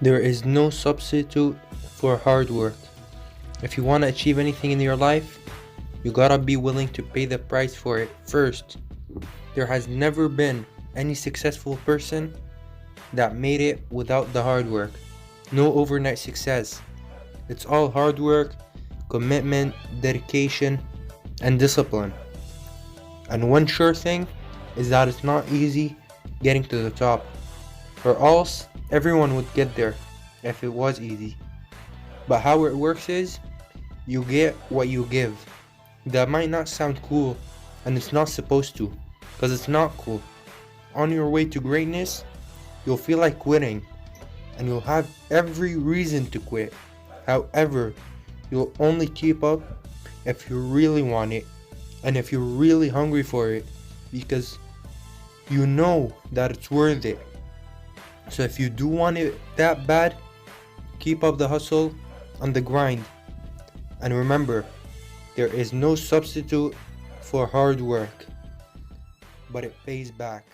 There is no substitute for hard work. If you want to achieve anything in your life, you gotta be willing to pay the price for it first. There has never been any successful person that made it without the hard work. No overnight success. It's all hard work, commitment, dedication, and discipline. And one sure thing is that it's not easy getting to the top, or else everyone would get there if it was easy. But how it works is, you get what you give. That might not sound cool, and it's not supposed to, because it's not cool. On your way to greatness, you'll feel like quitting, and you'll have every reason to quit. However, you'll only keep up if you really want it, and if you're really hungry for it, because you know that it's worth it. So if you do want it that bad, keep up the hustle and the grind. And remember, there is no substitute for hard work, but it pays back.